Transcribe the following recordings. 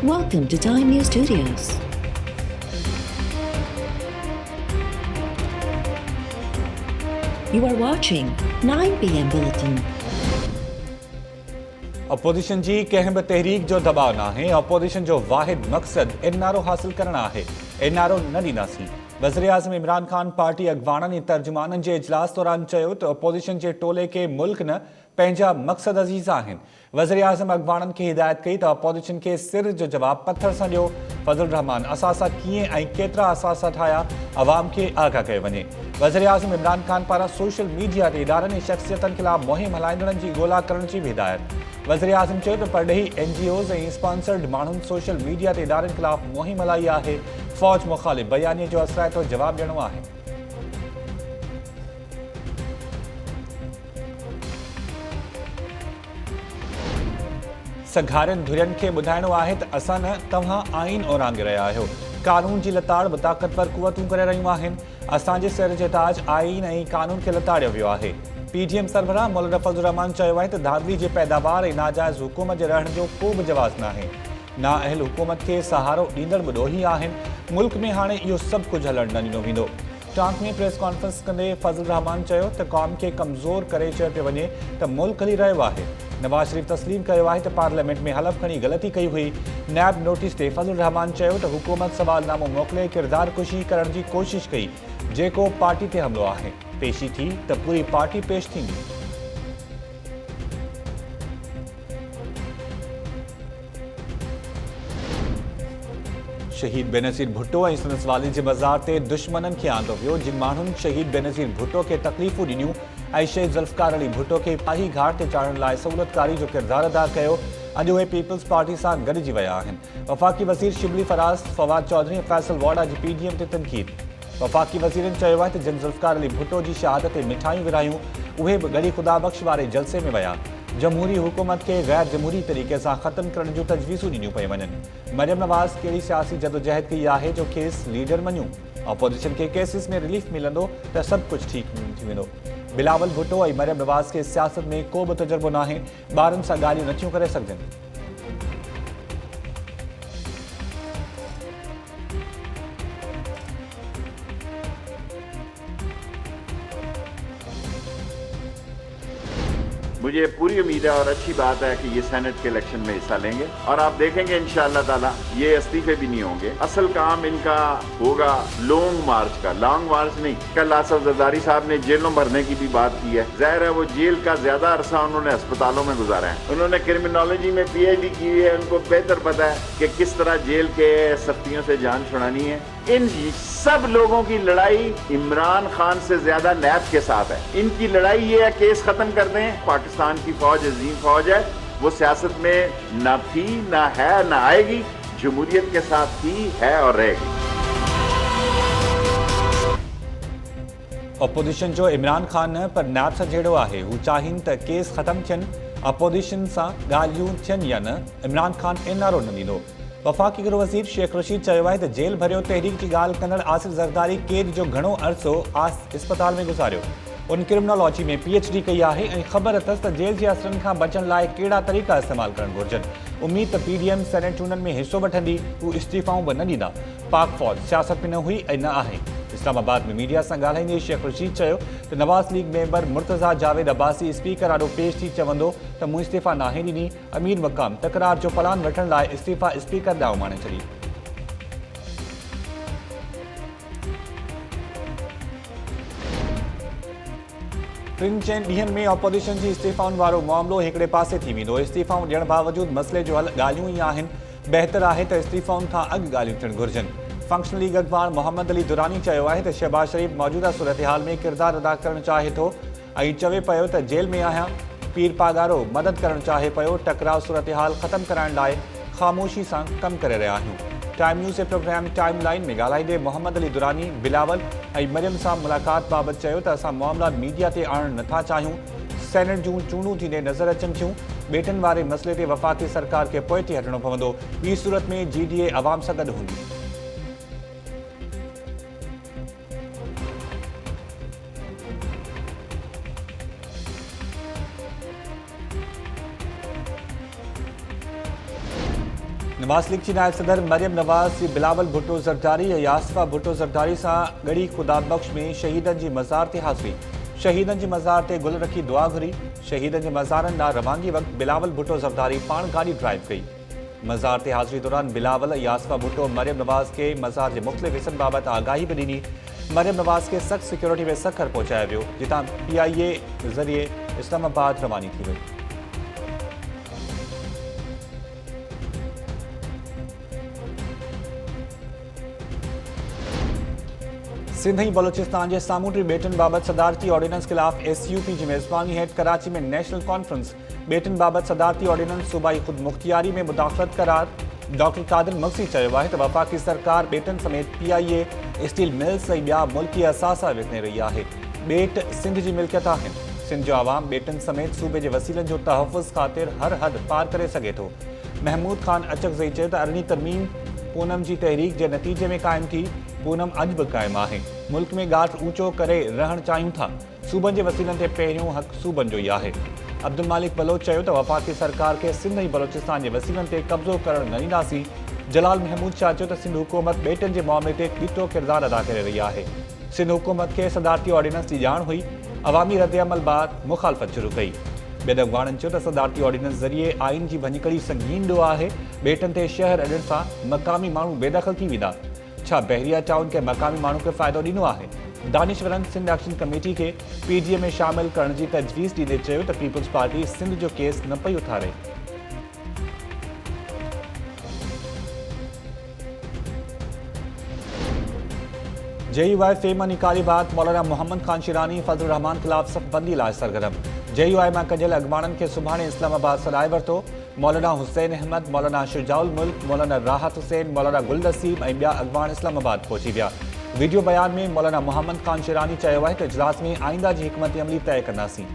Welcome to Time News Studios. You are watching 9 PM Bulletin. Opposition जी कंहिं बि तहरीक जो दबाव न आहे। अपोजिशन जो वाहिद मक़सद एनआरओ हासिल करणु आहे। एनआरओ न ॾींदासीं। वज़ीर आज़म इमरान ख़ान पार्टी अॻवाननि ऐं तर्जुमाननि जे इजलास दौरान चयो त अपोजिशन जे टोले खे मुल्क न पंहिंजा मक़सद अज़ीज़ आहिनि। वज़ीर आज़म अॻवाननि खे हिदायत कई त अपोजिशन खे सिर जो जवाब पत्थर सां ॾियो। फज़ल रहमान असासा कीअं ऐं केतिरा असासा ठाहिया अवाम खे आगाह कयो वञे। वज़ीर आज़म इमरान ख़ान पारां सोशल मीडिया ते इदारनि ऐं शख़्सियतनि ख़िलाफ़ मुहिम हलाईंदड़नि जी ॻोल्हा करण जी बि हिदायत। वज़ीर आज़म चयो त परॾेही NGOs ऐं स्पॉन्सर्ड माण्हुनि सोशल मीडिया ते इदारनि ख़िलाफ़ मुहिम हलाई आहे। फ़ौज मुख़ालिफ़ बयानीअ जो असराइतो जवाब ॾियणो आहे। सघारियुनि धुरियुनि खे ॿुधाइणो आहे त असां न तव्हां आइन ओरांगे रहिया आहियो। कानून जी लताड़ बि ताक़तवर कुवतूं करे रहियूं आहिनि। असांजे सिर जे ताज आइन ऐं कानून खे लताड़ियो वियो आहे। PDM सरबराह मौलाना फज़लुर रहमान चयो आहे त धांधली जे पैदावार ऐं नाजाइज़ हुकूमत जे रहण जो को बि जवाज़ न आहे। नाअहल हुकूमत खे सहारो ॾींदड़ बि ॾोही आहिनि। मुल्क में हाणे इहो सभु कुझु हलणु न ॾिनो वेंदो। टांक में प्रेस कॉन्फ्रेंस कंदे फज़लुर रहमान चयो त क़ौम खे कमज़ोर करे चयो पियो वञे त मुल्क हली रहियो आहे। नवाज़ शरीफ़ तस्लीम कयो आहे त पार्लियामेंट में हलफ़ खणी ग़लती कई हुई। नैब नोटिस ते फज़लुर रहमान चयो त हुकूमत सवालनामो मोकिले किरदार कुशी करण जी कोशिश कई जेको पार्टी ते हमिलो आहे। पेशी थी त पूरी पार्टी पेश थींदी। शहीद बेनज़ीर भुट्टो ऐं संदसि वालिद जे मज़ार ते दुश्मननि खे आंदो वियो। जिन माण्हुनि शहीद बेनज़ीर भुट्टो खे तकलीफ़ूं ॾिनियूं ऐं शहीद ज़ुल्फ़कार अली भुट्टो खे पाही घाट ते चाढ़ण लाइ सहूलियतकारी जो किरदारु अदा कयो, अॼु उहे पीपल्स पार्टी सां गॾिजी विया आहिनि। वफ़ाक़ी वज़ीर शिबली फराज़, फवाद चौधरी ऐं फैसल वाडा जी PDM ते तनक़ीद। वफ़ाक़ी वज़ीरनि चयो आहे त जिन ज़ुल्फ़कार अली भुट्टो जी शहादत ते मिठायूं विरायूं उहे बि गॾी ख़ुदा बख़्श वारे जलसे में विया। जमहूरी हुकूमत खे गैर जमहूरी तरीक़े सां ख़त्म करण जूं तजवीज़ूं ॾिनियूं पियूं वञनि। मरियम नवाज़ कहिड़ी सियासी जदोजहद कई आहे जो खेसि लीडर मञियूं। अपोजिशन खे केसिस में रिलीफ मिलंदो त सभु कुझु ठीकु थी वेंदो। बिलावल भुट्टो ऐं मरियम नवाज़ खे सियासत में को बि तजुर्बो न आहे। ॿारनि सां ॻाल्हियूं नथियूं करे सघजनि। मुझे पूरी उम्मीद है और अच्छी बात है कि ये सेनेट के इलेक्शन में हिस्सा लेंगे और आप देखेंगे इंशाअल्लाह ताला ये इस्तीफे भी नहीं होंगे। असल काम इनका होगा लॉन्ग मार्च का, लॉन्ग मार्च नहीं। कल आसफ जरदारी साहब ने जेलों भरने की भी बात की है। जाहिर है वो जेल का ज्यादा अरसा उन्होंने अस्पतालों में गुजारा है। उन्होंने क्रिमिनोलॉजी में PhD की हुई है। उनको बेहतर पता है कि किस तरह जेल के सख्तियों से जान छुड़ानी है। इन सब लोगों की लड़ाई इमरान खान से ज्यादा नैब के साथ है। इनकी लड़ाई ये है केस खत्म कर दें। पाकिस्तान की फौज अजीम फौज है, वो सियासत में न थी, न है, न आएगी। जमहूरियत के साथ थी, है और रहेगी। अपोजिशन जो इमरान खान न पर नैब सां जहिड़ो आहे। हू चाहिनि त केस ख़त्म थियनि, अपोजिशन सां ॻाल्हियूं थियनि या न। इमरान खान NRO न ॾींदो। वफ़ाक़ी गृह वज़ीर शेख रशीद चयो आहे त जेल भरियो तहरीक जी ॻाल्हि कंदड़ आसिफ ज़रदारी कैद जो घणो अरसो अस्पताल में गुज़ारियो। उन क्रिमिनोलॉजी में PhD कई आहे ऐं ख़बर अथसि त जेल जे असरनि खां बचण लाइ कहिड़ा तरीक़ा इस्तेमालु करणु घुरिजनि। उमीद त PDM सेनेट चूंडनि में हिसो वठंदी। हू इस्तीफ़ाऊं बि न ॾींदा। पाक फ़ौज सियासत में न हुई ऐं न आहे। इस्लामाबाद में मीडिया सां ॻाल्हाईंदे शेख रशीद चयो त Nawaz league member Murtaza Javed Abbasi speaker आॾो पेश थी चवंदो त मूं इस्तीफ़ा नाहे ॾिनी। अमीर मक़ाम तकरार जो प्लान वठण लाइ इस्तीफ़ा स्पीकर ॾांहुं माणे छॾी। टिनि चइनि ॾींहनि में अपोजिशन जी इस्तीफ़ाउनि वारो मामिलो हिकिड़े पासे थी वेंदो। इस्तीफ़ाऊं ॾियण बावजूदि मसइले जो हल ॻाल्हियूं ई आहिनि। बहितर आहे त इस्तीफ़ाउनि खां अॻु ॻाल्हियूं थियणु घुरिजनि। फंक्शनल लीग अॻवान मोहम्मद अली दुरानी चयो आहे त शहबाज शरीफ़ मौजूदा सूरत हाल में किरदारु अदा करणु चाहे थो ऐं चवे पियो त जेल में आहियां। पीर पागारो मदद करणु चाहे पियो। टकराव सूरत हाल ख़त्म कराइण लाइ ख़ामोशी सां कमु करे रहिया आहियूं। टाइम न्यूज़ जे प्रोग्राम टाइम लाइन में ॻाल्हाईंदे मोहम्मद अली दुरानी बिलावल ऐं मरियम सां मुलाक़ात बाबति चयो त असां मामला मीडिया ते आणणु नथा चाहियूं। सेनेट जूं चूंडूं थींदे नज़र अचनि थियूं। बेटनि वारे मसइले ते वफ़ाक़ी सरकार खे पोइते हटणो पवंदो। ॿी सूरत में GDA अवाम सां गॾु हूंदी। नवाज लीग की नायब सदर मरियम नवाज बिलावल भुट्टो ज़रदारी या यासफा भुट्टो ज़रदारी सां गड़ी खुदा बख्श में शहीदनि जी मज़ार ते हाज़िरी। शहीदनि जी मज़ार ते गुल रखी दुआ घुरी। शहीदनि जे मज़ारनि ॾांहुं रवानगी वक़्तु बिलावल भुट्टो ज़रदारी पाण गाॾी ड्राइव कई। मज़ार ते हाज़िरी दौरान बिलावल यासफा भुट्टो मरियम नवाज के मज़ार जे मुख़्तलिफ़ हिस्सनि बाबति आगाही बि ॾिनी। मरियम नवाज खे सख़्त सिक्योरिटी में सखर पहुचायो वियो, जितां PIA ज़रिए इस्लामाबाद रवानी थी वई। सिंध बलोचिस्तान के सामूंडी बेटन बाबत सदारती ऑर्डिनेंस खिलाफ SUP की मेज़बानी हेठ कराची में नेशनल कॉन्फ्रेंस। बेटन बाबत सदारती ऑर्डिनेंस सूबाई खुद मुख्तियारी में मुदाखलत करार। डॉक्टर कादिर मक्सी चयो आहे त वफ़ाक़ी सरकार बेटन समेत PIA स्टील मिल्स ऐं ॿिया मुल्की असासा विकिणे रही आहे। बेट सिंध जी मिल्कियत आहिनि। सिंध जो आवाम बेटन समेत सूबे जे वसीलनि जो तहफ़ुज़ ख़ातिर हर हद पार करे सघे थो। महमूद खान अचकज़ई चयो त अरिड़हीं तरमीम पूनम जी तहरीक के नतीजे में कायम थी। पूनम अॼु बि क़ाइमु आहे। मुल्क में गाठ ऊंचो करे रहण चाहियूं था। सूबनि जे वसीलनि ते पहिरियों हक़ सूबनि जो ई आहे। अब्दुल मालिक बलोच चयो त वफ़ाक़ी सरकार के सिंध ऐं बलोचिस्तान जे वसीलनि ते कब्ज़ो करण न ॾींदासीं। जलाल महमूद शाह चयो त सिंध हुकूमत बेटन जे मामले ते ॾिठो किरदारु अदा करे रही आहे। सिंध हुकूमत खे सदारती ऑर्डिनेंस जी ॼाण हुई। अवामी रद्दअमल बाद मुखालफ़त शुरू कई। ॿियनि अॻवाननि चयो त सदारती ऑर्डिनेंस ज़रिए आइन जी भञकड़ी संगीन ॾो आहे। बेटन ते शहर अॾण सां मक़ामी माण्हू बेदख़ल थी वेंदा। छा बहरिया टाउन के मक़ामी माण्हू खे फ़ाइदो ॾिनो आहे? दानिशवरनि सिंध एक्शन कमेटी के PDA में शामिल करण जी तजवीज़ ॾींदे चयो त पीपल्स पार्टी सिंध जो केस न पई उथारे। JUI फेम निकाली बाद मौलाना मोहम्मद खान शिरानी फजल रहमान खिलाफ सफ़बंदी लाइ सरगर्म। JUI मां कढियल अॻवाननि खे सुभाणे इस्लामाबाद सॾाए वरितो। मौलाना हुसैन अहमद, मौलाना शुजाउल मुल्क, मौलाना राहत हुसैन, मौलाना गुल नसीब ऐं ॿिया अॻवान इस्लामाबाद पहुची विया। वीडियो बयान में मौलाना मोहम्मद खान शिरानी चयो आहे त इजलास में आइंदा जी हिकमत अमली तय कंदासीं।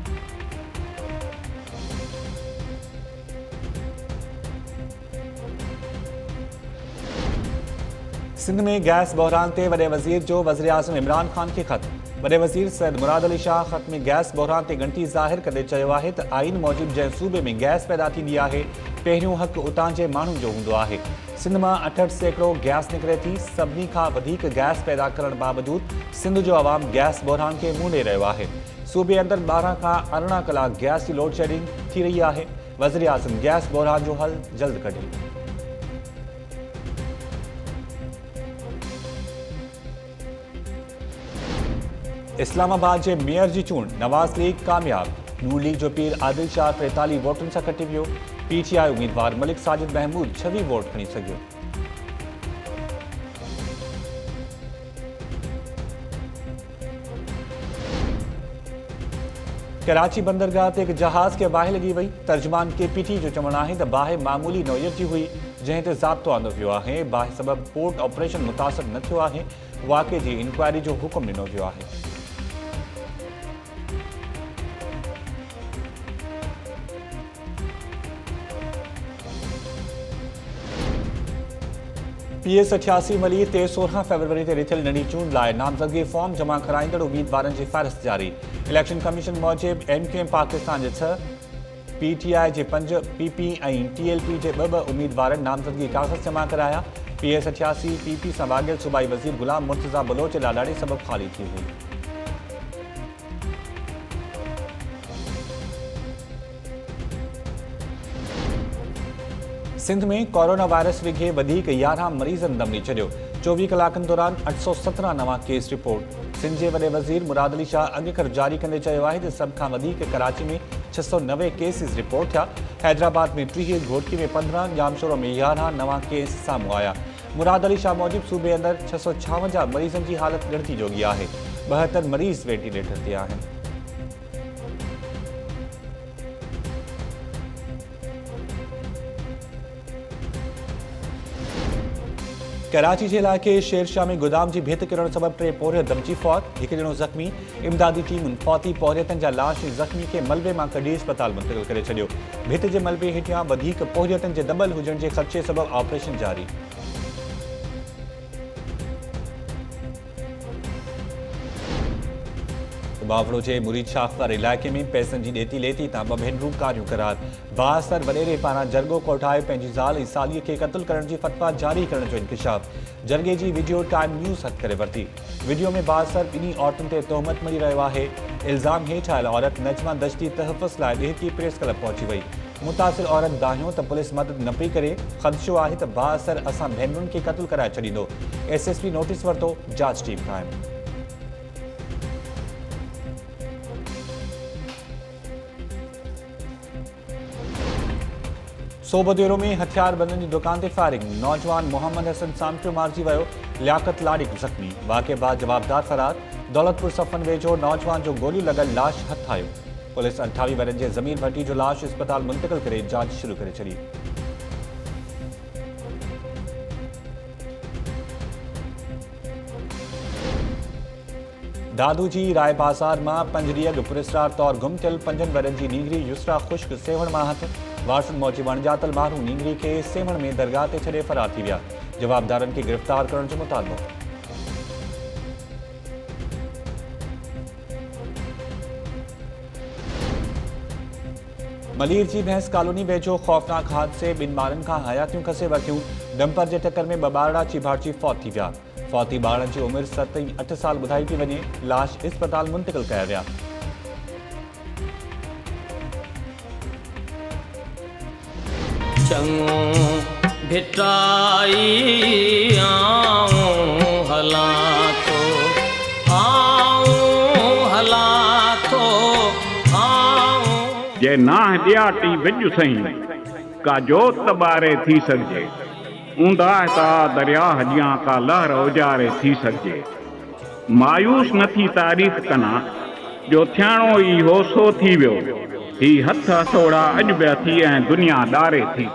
सिंध में गैस बहरान ते वॾे वज़ीर जो वज़ीर आज़म इमरान खान खे ख़त। वॾे वज़ीर सैयद मुराद अली शाह ख़त में गैस बहरान ते ॻणिती ज़ाहिर कंदे चयो आहे त आइन मूजिबि जंहिं सूबे में गैस पैदा थींदी आहे, पहिरियों हक़ उतां जे माण्हुनि जो हूंदो आहे। सिंध मां 68% गैस निकिरे थी। सभिनी खां वधीक गैस पैदा करण बावजूदि सिंध जो अवाम गैस बहरान खे मुंहुं ॾेई रहियो आहे। सूबे अंदरि 12 खां 18 कलाक गैस जी लोड शेडिंग थी रही आहे। वज़ीर आज़म गैस बहरान जो हल जल्द कढी। इस्लामाबाद के मेयर की चूंड नवाज लीग कामयाब। नून लीग जो पीर आदिल शाह 43 वोटन से खटी वियो। PTI उम्मीदवार मलिक साजिद महमूद 26 वोट खणी सघियो। कराची बंदरगाह ते एक जहाज़ के बाहि लगी वई। तर्जुमान KPT जो चवणु आहे त बाहि मामूली नौयत जी हुई, जंहिं ते ज़ाब्तो आंदो वियो आहे। बाहि सबब पोर्ट ऑपरेशन मुतासिर न थियो आहे। वाक़े जी इंक्वायरी जो हुकुम ॾिनो वियो आहे। PS 88 मली ते 16 फरवरी ते रिथियल नंढी चूंड लाइ नामज़दगी फॉर्म जमा कराईंदड़ उम्मीदवारनि जी फ़हरिस्त जारी। इलेक्शन कमीशन मूजिबि MQM पाकिस्तान जे 6, PTI जे 5, PP ऐं TLP जे 2 उम्मीदवारनि नामज़दगी कागज़ जमा कराया। PS 88 PP सां वाॻियल सूबाई वज़ीर गुलाम मुर्तज़ा बलोच जे लाॾाणी सबबि ख़ाली थी हुई। सिंध में कोरोना वायरस विघे वधीक 11 मरीज़नि दम ॾेई छॾियो। 24 कलाकनि दौरान 817 नवां केस रिपोर्ट। सिंध जे वॾे वज़ीर मुराद अली शाह अॻिकर जारी कंदे चयो आहे त सभ खां वधीक कराची में 690 केसिस रिपोर्ट थिया। हैदराबाद में 30, घोटकी में 15, जामशोरो में 11 नवां केस साम्हूं आया। मुराद अली शाह मूजिबि सूबे अंदरि 656 मरीज़नि जी हालत ॻणिती जोगी आहे। 72 मरीज़ वेंटिलेटर ते आहिनि। कराची के इलाके शेरशाह में गोदाम की भित किरण सबब 3 पोरियत दमची फौत। एक ॼणो ज़ख़्मी। इमदादी टीमुनि फौती पोरियतनि जा लाश ज़ख़्मी के मलबे मां कढी अस्पताल मुंतक़िल करे छॾियो। भित जे मलबे हेठियां वधीक पोरियतनि जे दॿल हुजण जे ख़दशे सबब ऑपरेशन जारी। बावड़ो के मुरीद शाखर इलाके में पैसनि जी ॾेती लेती तां ॿ भेनरूं कारियूं करार। बाअसर वॾेरे पारां जरगो कोठाए पंहिंजी ज़ाल ऐं सालीअ खे क़त्ल करण जी फतवा जारी करण जो इंकशाफ। जरगे जी वीडियो टाइम न्यूज़ हथ करे वरिती। वीडियो में बाअसर ॿिन्ही औरतुनि ते तोहमत मिली रहियो आहे। इल्ज़ाम हेठि आयल औरत नजमा दश्ती तहफ़ुज़ लाइ ॾेहकी प्रेस क्लब पहुची वई। मुतासिर औरत दाहियो त पुलिस मदद न पई करे। ख़दशो आहे त बाअसर असां भेनरुनि खे क़त्ल कराए छॾींदो। SSP नोटिस वरितो, जांच टीम क़ाइमु। सोबदेरो में हथियारबंदनि जी दुकान ते फायरिंग। नौजवान मोहम्मद हसन सामटियो मारिजी वियो। लियाकत लाड़िक ज़ख़्मी। वाक़े बाद जवाबदार फरार। दौलतपुर सफ़न वेझो नौजवान जो गोलियूं लॻल लाश हथ आयो। पुलिस 28 वरनि जे ज़मीर भट्टी जो लाश अस्पताल मुंतक़िल करे जांच शुरू करे छॾी। दादू जी राय बाज़ार मां 5 ॾींहं अॻु पुरस्कार तौर गुम थियल 5 वरनि जी नींगरी युसरा ख़ुश्क सेवण मां हथ। वारसनि मौजी वणजातल माण्हू नींगरी खे सेवण में दरगाह ते छॾे फरार थी विया। जवाबदारनि खे गिरफ़्तार करण जो मुतालबो। मलीर जी भैंस कॉलोनी वेझो खौफ़नाक हादसे। 2 ॿारनि खां हयातियूं खसे वरितियूं। डंपर जे टक्कर में 2 ॿारड़ा चिभाड़जी फौत थी विया। फौती ॿारनि जी उमिरि 7 ऐं 8 साल ॿुधाई थी वञे। लाश अस्पताल मुंतक़िल कया विया। चङो भिटाई आऊं हलां थो जे नाह ॾियाटी विझ सही का जोत ॿारे थी सघिजे। ऊंदा ता दरिया हजियां का लहर उजारे थी सघिजे। मायूस न थी तारीफ़ कना जो थियाणो ई होसो थी वियो। ही हथ हथोड़ा अॼु बि थी ऐं दुनिया ॾारे थी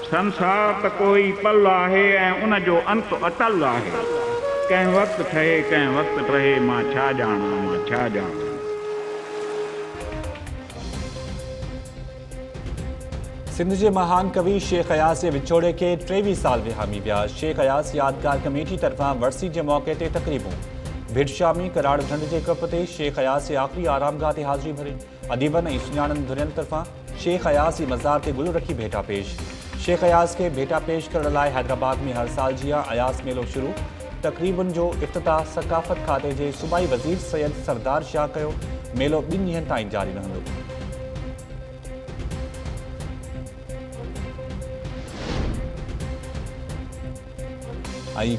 संसार त कोई पल आहे ऐं उन जो अंत अटल आहे। कंहिं वक़्तु ठहे कंहिं वक़्तु रहे मां छा ॼाणा मां छा ॼाणा। सिंध के महान कवि शेख अयास के विछोड़े के 23 साल विहामी विया। शेख अयास यादगार कमेटी तरफा वरसी के मौके ते तकरीबूं। भिट शामी कराड़ ढंढ के कप ते शेख अयास के आखिरी आरामगाह ते हाज़िरी भरी। अदीबन ऐं सुञाणनि धुरियन तरफा शेख अयास की मज़ार ते गुल रखी भेटा पेश। शेख अयास के भेटा पेश करण लाइ हैदराबाद में हर साल जिया अयास मेलो शुरू। तकरीबन जो इफ्तिताह सकाफ़त खाते के सूबाई वज़ीर सैयद सरदार शाह कयो। मेलो 2 ॾींहनि ताईं जारी रहंदो।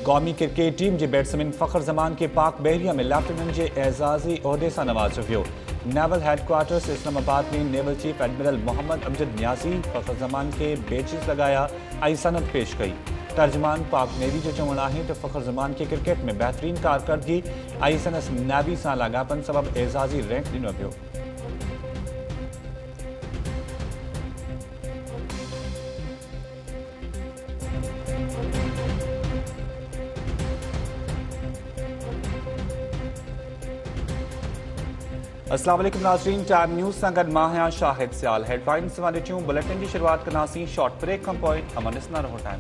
कौमी क्रिकेट टीम के बैट्समैन फ़खर जमान के पाक बहरिया में लेफ्टिनेंट के एजाज़ी उहदे से नवाज़ वियो। नेवल हेडक्वार्टर्स इस्लामाबाद में naval chief admiral Mohammad Amjad Niazi Fakhar Zaman के बेचिस लगाया और सनद पेश कई। तर्जमान पाक नेवी जो चवण है तो फ़खर जमान के क्रिकेट में बेहतरीन कारकर्दगी और संदस नेवी से लागापन सबब एजाज़ी रैंक दिनों पियो। अस्सलाम वालेकुम नाज़रीन, टाइम न्यूज़ सां गॾु मां आहियां शाहिद सियाल। हेडलाइन्स सां ॾिठियूं बुलेटिन की शुरुआत कंदासीं शॉर्ट ब्रेक खां पोइ। अमन इसना रहो टाइम।